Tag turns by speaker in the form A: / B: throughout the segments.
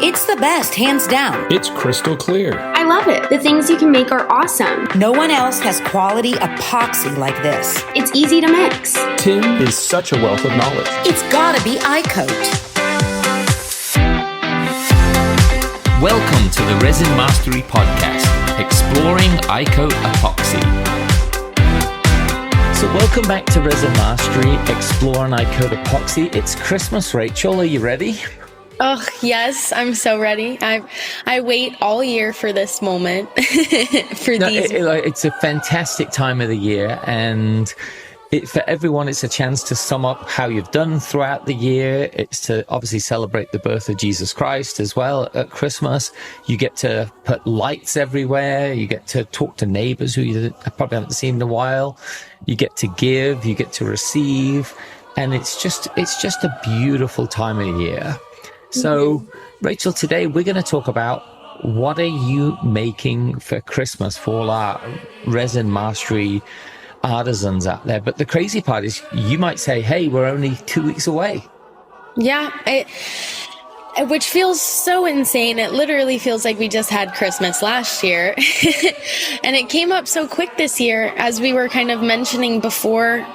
A: It's the best, hands down.
B: It's crystal clear.
C: I love it. The things you can make are awesome.
A: No one else has quality epoxy like this.
C: It's easy to mix.
B: Tim is such a wealth of knowledge.
A: It's gotta be iCoat.
D: Welcome to the Resin Mastery Podcast, exploring iCoat epoxy. So welcome back to Resin Mastery, exploring iCoat epoxy. It's Christmas, Rachel. Are you ready?
E: Oh, yes, I'm so ready. I wait all year for this moment. It's
D: a fantastic time of the year, and for everyone, it's a chance to sum up how you've done throughout the year. It's to obviously celebrate the birth of Jesus Christ as well at Christmas. You get to put lights everywhere. You get to talk to neighbors who you probably haven't seen in a while. You get to give, you get to receive, and it's just a beautiful time of the year. So, Rachel, today we're going to talk about what are you making for Christmas for all our Resin Mastery artisans out there. But the crazy part is you might say, hey, we're only 2 weeks away.
E: Yeah, which feels so insane. It literally feels like we just had Christmas last year. And it came up so quick this year, as we were kind of mentioning before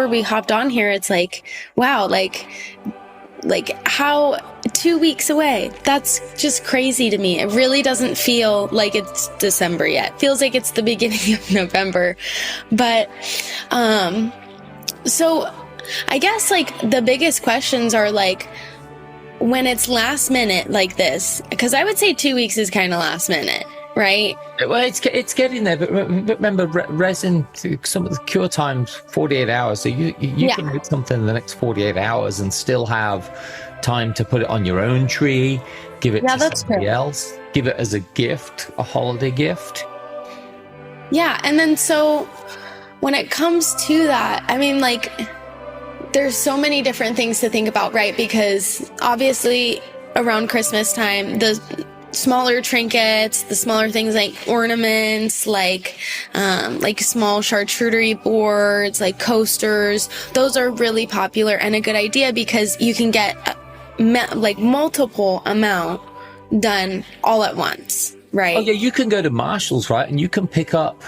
E: we hopped on here. It's like, wow, like how 2 weeks away? That's just crazy to me. It really doesn't feel like it's December yet. It feels like it's the beginning of November. But so I guess like the biggest questions are like when it's last minute like this, because I would say 2 weeks is kind of last minute, right?
D: Well, it's getting there, but remember, resin, some of the cure time's 48 hours, so you can make something in the next 48 hours and still have time to put it on your own tree, give it to somebody else, give it as a gift, a holiday gift.
E: Yeah, and then so when it comes to that, I mean, like, there's so many different things to think about, right? Because obviously around Christmas time, the smaller trinkets, the smaller things like ornaments, like small charcuterie boards, like coasters, those are really popular and a good idea because you can get like multiple amount done all at once, right?
D: Oh yeah, you can go to Marshall's, right, and you can pick up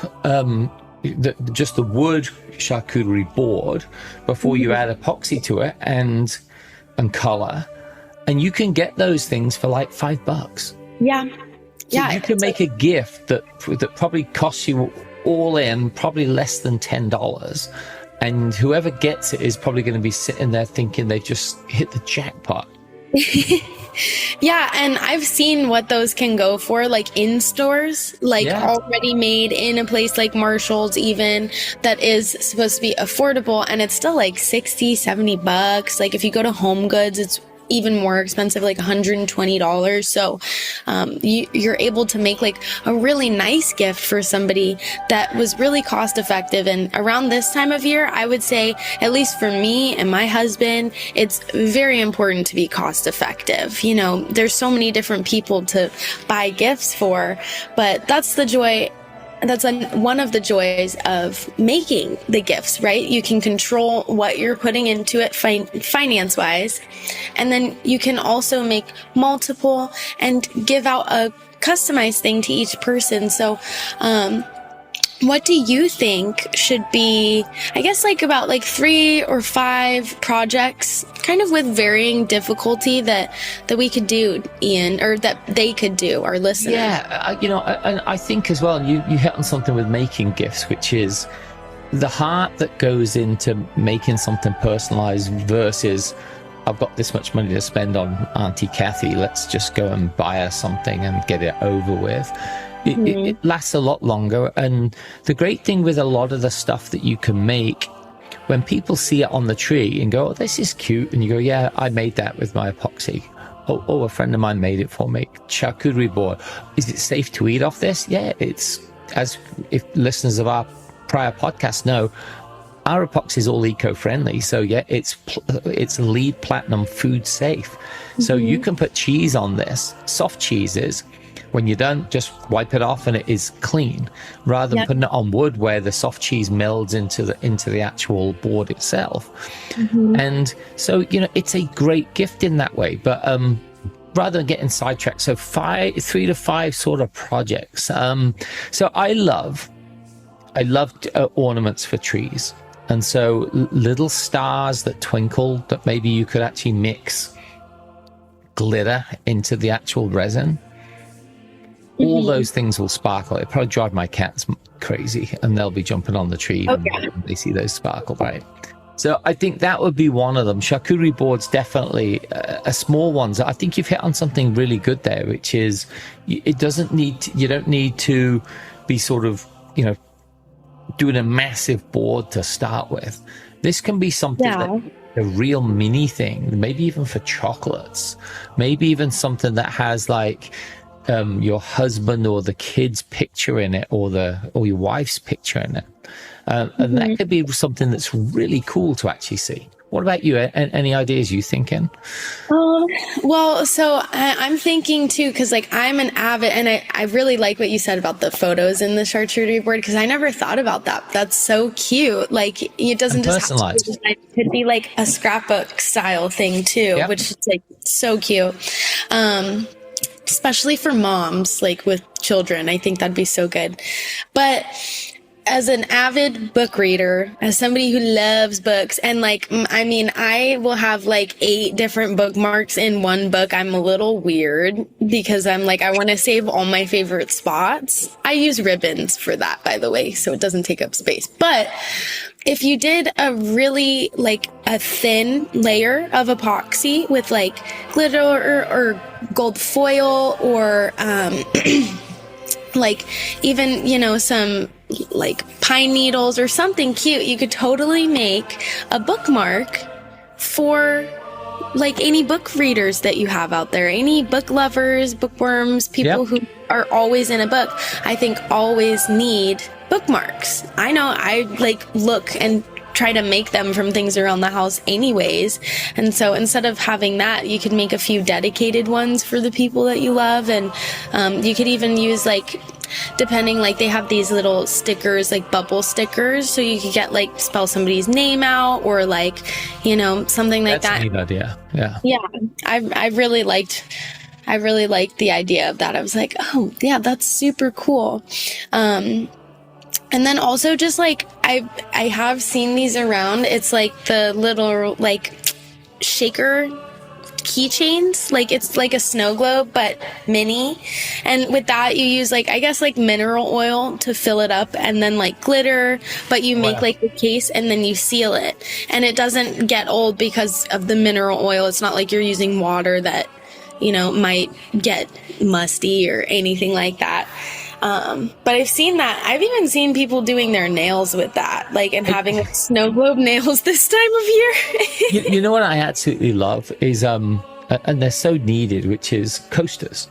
D: just the wood charcuterie board before you add epoxy to it and color, and you can get those things for like $5.
E: Yeah.
D: So you can make a gift that probably costs you all in probably less than $10, and whoever gets it is probably going to be sitting there thinking they just hit the jackpot.
E: Yeah, and I've seen what those can go for, like in stores, like already made in a place like Marshall's even, that is supposed to be affordable, and it's still like $60-$70. Like if you go to Home Goods, it's even more expensive, like $120. So you're able to make like a really nice gift for somebody that was really cost effective. And around this time of year, I would say, at least for me and my husband, it's very important to be cost effective. You know, there's so many different people to buy gifts for, but that's the joy. That's one of the joys of making the gifts, right? You can control what you're putting into it finance-wise, and then you can also make multiple and give out a customized thing to each person. So, what do you think should be, I guess, like about like 3 or 5 projects, kind of with varying difficulty that we could do, Ian, or that they could do, our listeners?
D: Yeah, and I think as well, you hit on something with making gifts, which is the heart that goes into making something personalized versus I've got this much money to spend on Auntie Kathy, let's just go and buy her something and get it over with. It lasts a lot longer. And the great thing with a lot of the stuff that you can make, when people see it on the tree and go, oh, this is cute, and you go, yeah, I made that with my epoxy. Oh, a friend of mine made it for me. Charcuterie board. Is it safe to eat off this? Yeah, it's, as if listeners of our prior podcast know, our epoxy is all eco-friendly. So yeah, it's LEED Platinum food safe. So you can put cheese on this, soft cheeses. When you're done, just wipe it off and it is clean, rather than putting it on wood where the soft cheese melds into the actual board itself. And so, it's a great gift in that way. But rather than getting sidetracked, so 3 to 5 sort of projects. So I loved ornaments for trees. And so little stars that twinkle, that maybe you could actually mix glitter into the actual resin. All those things will sparkle. It'll probably drive my cats crazy, and they'll be jumping on the tree when they see those sparkle, right? So I think that would be one of them. Charcuterie boards, definitely a small ones. I think you've hit on something really good there, which is you don't need to be sort of, doing a massive board to start with. This can be something that a real mini thing, maybe even for chocolates, maybe even something that has like your husband or the kid's picture in it, or your wife's picture in it. And that could be something that's really cool to actually see. What about you? Any ideas you thinking?
E: Well, so I'm thinking too, because like I'm an avid, and I really like what you said about the photos in the charcuterie board, because I never thought about that. That's so cute. Like it doesn't just have to be designed. It could be like a scrapbook style thing too, which is like so cute. Especially for moms, like with children, I think that'd be so good. But as an avid book reader, as somebody who loves books, and like, I mean, I will have like 8 different bookmarks in one book. I'm a little weird because I'm like, I want to save all my favorite spots. I use ribbons for that, by the way, so it doesn't take up space. But if you did a really like a thin layer of epoxy with like glitter or gold foil, or like even, some like pine needles or something cute, you could totally make a bookmark for like any book readers that you have out there, any book lovers, bookworms, people who are always in a book, I think always need bookmarks. I know I like look and try to make them from things around the house anyways. And so instead of having that, you could make a few dedicated ones for the people that you love. And you could even use like, depending, like they have these little stickers, like bubble stickers, so you could get like spell somebody's name out, or like, something like that.
D: That's a neat idea.
E: Yeah. I really liked the idea of that. I was like, oh yeah, that's super cool. And then also just like, I have seen these around. It's like the little like shaker keychains, like it's like a snow globe but mini, and with that you use like, I guess, like mineral oil to fill it up, and then like glitter, but you make like the case and then you seal it, and it doesn't get old because of the mineral oil. It's not like you're using water that might get musty or anything like that. But I've seen that. I've even seen people doing their nails with that, like, and having like snow globe nails this time of year.
D: you know what I absolutely love is, and they're so needed, which is coasters.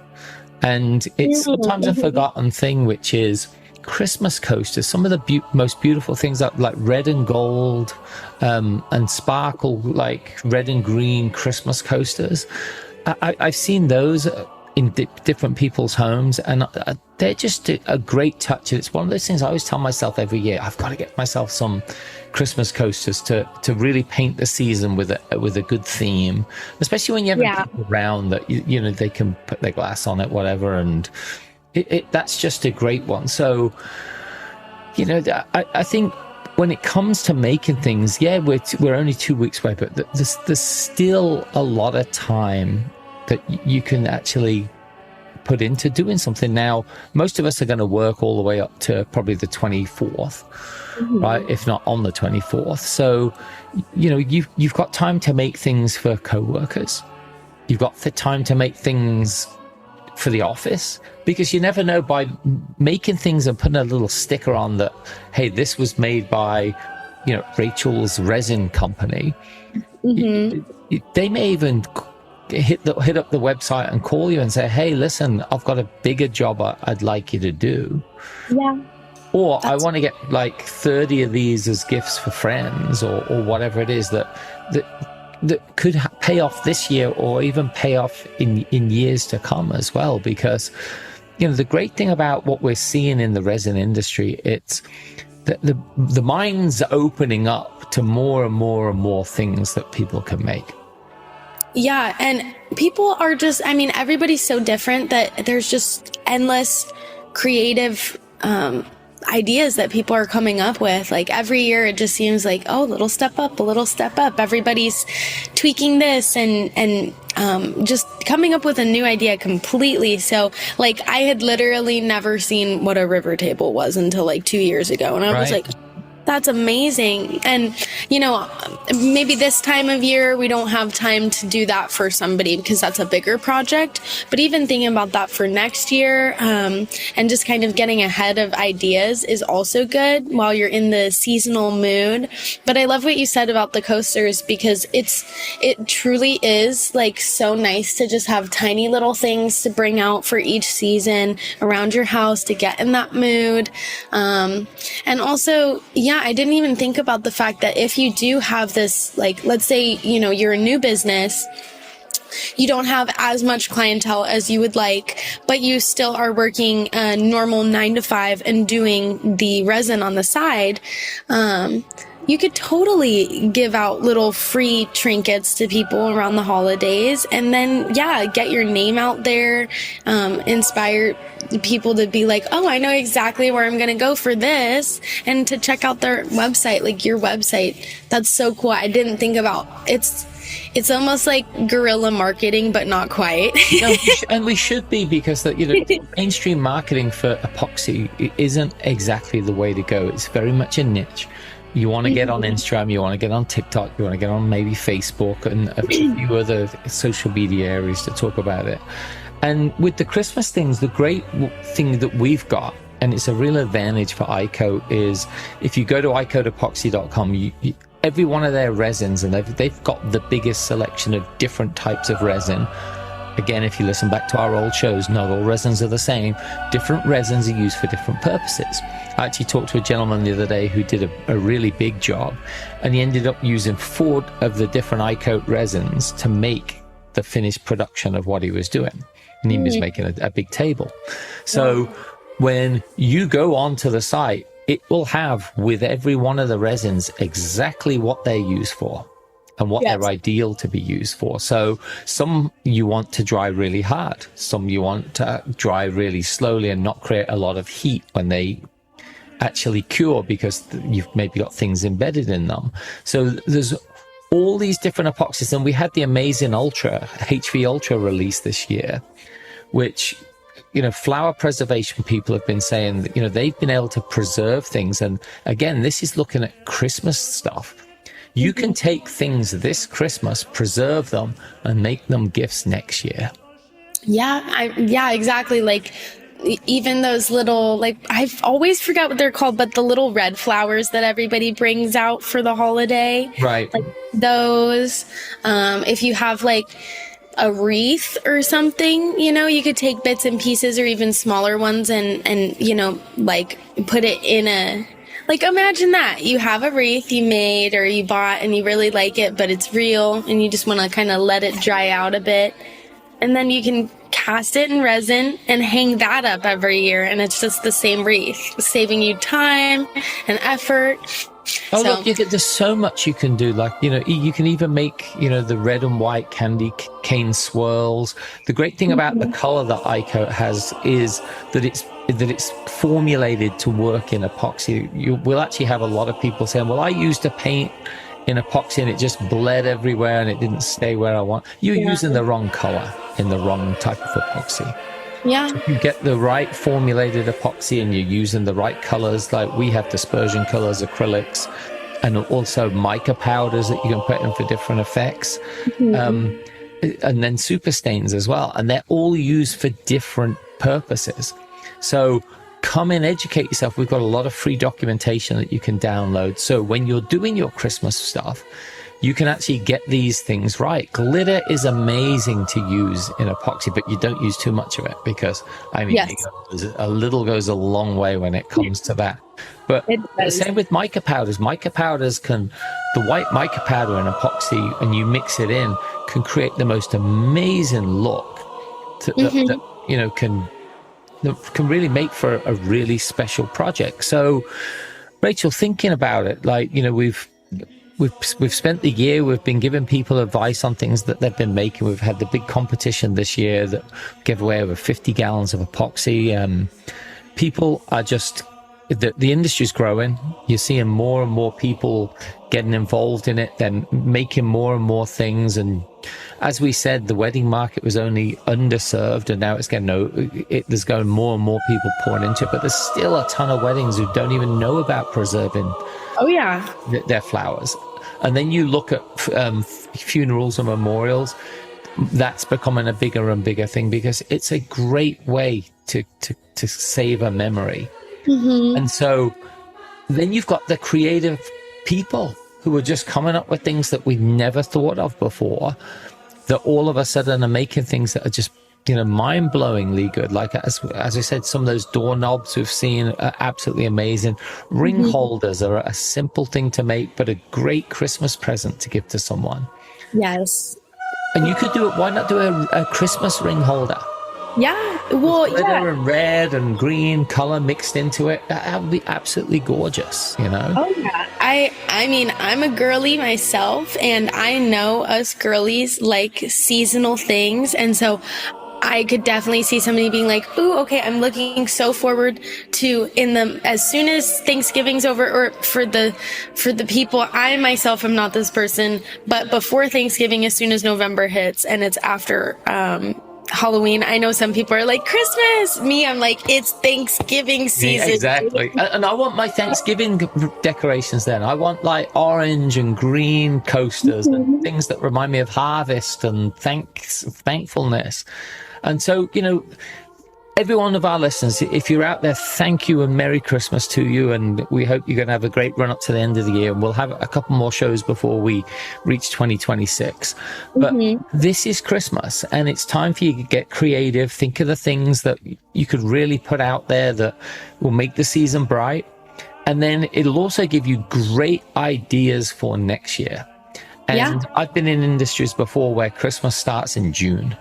D: And it's sometimes a forgotten thing, which is Christmas coasters. Some of the most beautiful things like red and gold, and sparkle, like red and green Christmas coasters. I've seen those in different people's homes, and they're just a great touch. It's one of those things I always tell myself every year, I've got to get myself some Christmas coasters to really paint the season with a good theme, especially when you have people around that they can put their glass on it, whatever, and that's just a great one. So I think when it comes to making things, we're only 2 weeks away, but there's still a lot of time that you can actually put into doing something. Now, most of us are going to work all the way up to probably the 24th, right? If not on the 24th. So, you've got time to make things for co-workers. You've got the time to make things for the office, because you never know, by making things and putting a little sticker on that, hey, this was made by, Rachel's Resin company. They may even hit up the website and call you and say, hey, listen, I've got a bigger job I'd like you to do. Or I want to get like 30 of these as gifts for friends, or whatever it is that could pay off this year, or even pay off in years to come as well. Because the great thing about what we're seeing in the resin industry, it's the mind's opening up to more and more and more things that people can make.
E: Yeah. And people are just, I mean, everybody's so different that there's just endless creative, ideas that people are coming up with. Like every year it just seems like, oh, a little step up, a little step up. Everybody's tweaking this and just coming up with a new idea completely. So like I had literally never seen what a river table was until like 2 years ago. And I was like, that's amazing. And, you know, maybe this time of year, we don't have time to do that for somebody because that's a bigger project. But even thinking about that for next year, and just kind of getting ahead of ideas is also good while you're in the seasonal mood. But I love what you said about the coasters because it truly is like so nice to just have tiny little things to bring out for each season around your house to get in that mood. And also, I didn't even think about the fact that if you do have this, like, let's say, you know, you're a new business, you don't have as much clientele as you would like, but you still are working a normal 9 to 5 and doing the resin on the side. You could totally give out little free trinkets to people around the holidays and then, get your name out there, inspire people to be like, oh, I know exactly where I'm going to go for this, and to check out their website, like your website. That's so cool. I didn't think about it's almost like guerrilla marketing, but not quite.
D: No, and we should be, because mainstream marketing for epoxy isn't exactly the way to go. It's very much a niche. You want to get on Instagram, you want to get on TikTok, you want to get on maybe Facebook and a few other social media areas to talk about it. And with the Christmas things, the great thing that we've got, and it's a real advantage for iCoat, is if you go to iCoatEpoxy.com, every one of their resins, and they've got the biggest selection of different types of resin. Again, if you listen back to our old shows, not all resins are the same. Different resins are used for different purposes. I actually talked to a gentleman the other day who did a really big job, and he ended up using 4 of the different iCoat resins to make the finished production of what he was doing. And he was making a big table. So when you go onto the site, it will have with every one of the resins exactly what they're used for and what they're ideal to be used for. So some you want to dry really hard, some you want to dry really slowly and not create a lot of heat when they actually cure, because you've maybe got things embedded in them. So there's all these different epoxies, and we had the amazing HV Ultra release this year, which, you know, flower preservation people have been saying that, you know, they've been able to preserve things. And again, this is looking at Christmas stuff. You can take things this Christmas, preserve them, and make them gifts next year.
E: Yeah, exactly. Like even those little, like, I've always forgot what they're called, but the little red flowers that everybody brings out for the holiday.
D: Right.
E: Like those, if you have like a wreath or something, you know, you could take bits and pieces or even smaller ones and, you know, like put it in a, like, imagine that you have a wreath you made or you bought and you really like it, but it's real and you just want to kind of let it dry out a bit. And then you can cast it in resin and hang that up every year. And it's just the same wreath, saving you time and effort.
D: Look, there's so much you can do. Like, you know, you can even make, you know, the red and white candy cane swirls. The great thing about the color that iCoat has is that it's formulated to work in epoxy. We'll actually have a lot of people saying, well, I used a paint in epoxy and it just bled everywhere and it didn't stay where I want. You're using the wrong color in the wrong type of epoxy.
E: Yeah.
D: So if you get the right formulated epoxy and you're using the right colors, like we have dispersion colors, acrylics, and also mica powders that you can put in for different effects. And then super stains as well. And they're all used for different purposes. So come and educate yourself. We've got a lot of free documentation that you can download. So when you're doing your Christmas stuff, you can actually get these things right. Glitter is amazing to use in epoxy, but you don't use too much of it because, I mean, a little goes a long way when it comes to that. But the same with mica powders. Mica powders the white mica powder in epoxy, and you mix it in, can create the most amazing look that you know, can really make for a really special project. So, Rachel, thinking about it, like, you know, we've spent the year, we've been giving people advice on things that they've been making. We've had the big competition this year that gave away over 50 gallons of epoxy. People are just, the industry's growing. You're seeing more and more people getting involved in it. They're making more and more things. And as we said, the wedding market was only underserved, and now it's getting, there's going more and more people pouring into it. But there's still a ton of weddings who don't even know about preserving their flowers. And then you look at funerals and memorials. That's becoming a bigger and bigger thing because it's a great way to save a memory. Mm-hmm. And so then you've got the creative people who are just coming up with things that we never thought of before, that all of a sudden are making things that are just, mind-blowingly good. Like, as I said, some of those doorknobs we've seen are absolutely amazing. Ring holders are a simple thing to make, but a great Christmas present to give to someone.
E: Yes.
D: And you could do it. Why not do a Christmas ring holder?
E: Yeah. Well,
D: glitter and red and green color mixed into it. That would be absolutely gorgeous,
E: Oh yeah. I mean, I'm a girly myself, and I know us girlies like seasonal things, and so I could definitely see somebody being like, ooh, okay, I'm looking so forward to as soon as Thanksgiving's over, or for the people, I myself am not this person, but before Thanksgiving, as soon as November hits and it's after, Halloween, I know some people are like, Christmas. Me, I'm like, it's Thanksgiving season.
D: Yeah, exactly. And I want my Thanksgiving decorations then. I want like orange and green coasters and things that remind me of harvest and thankfulness. And so, every one of our listeners, if you're out there, thank you and Merry Christmas to you. And we hope you're going to have a great run up to the end of the year. And we'll have a couple more shows before we reach 2026. But this is Christmas, and it's time for you to get creative. Think of the things that you could really put out there that will make the season bright. And then it'll also give you great ideas for next year. And I've been in industries before where Christmas starts in June.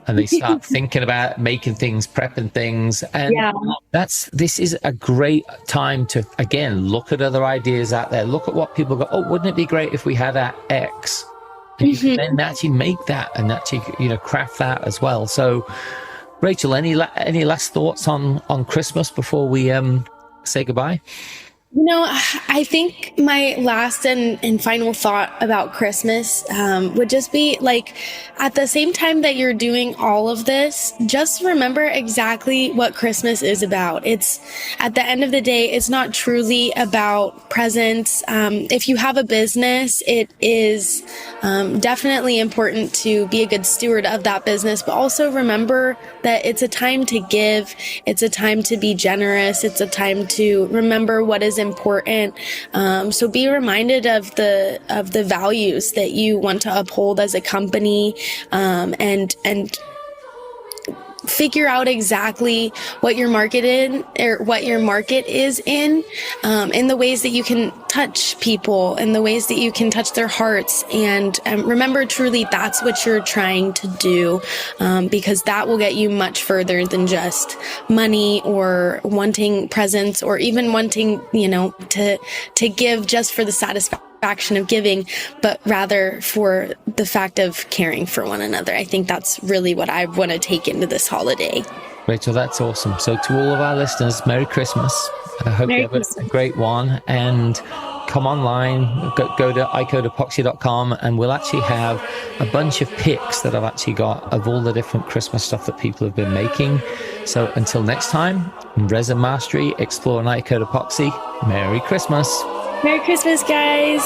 D: And they start thinking about making things, prepping things. And this is a great time to, again, look at other ideas out there. Look at what people go, oh, wouldn't it be great if we had our X? And you can then actually make that and actually, craft that as well. So, Rachel, any last thoughts on Christmas before we say goodbye?
E: I think my last and final thought about Christmas would just be like, at the same time that you're doing all of this, just remember exactly what Christmas is about. It's, at the end of the day, it's not truly about presents. If you have a business, it is definitely important to be a good steward of that business, but also remember that it's a time to give. It's a time to be generous. It's a time to remember what is important. So be reminded of the values that you want to uphold as a company, and figure out exactly what your market is in the ways that you can touch people, in the ways that you can touch their hearts. And remember, truly, that's what you're trying to do, because that will get you much further than just money or wanting presents or even wanting, to give just for the satisfaction of giving, but rather for the fact of caring for one another. I think that's really what I want to take into this holiday.
D: Rachel, that's awesome. So to all of our listeners, Merry Christmas. I hope you have a great one, and come online, go to iCodeEpoxy.com, and we'll actually have a bunch of pics that I've actually got of all the different Christmas stuff that people have been making. So until next time, Resin Mastery, Explore and iCode Epoxy, Merry Christmas.
E: Merry Christmas, guys.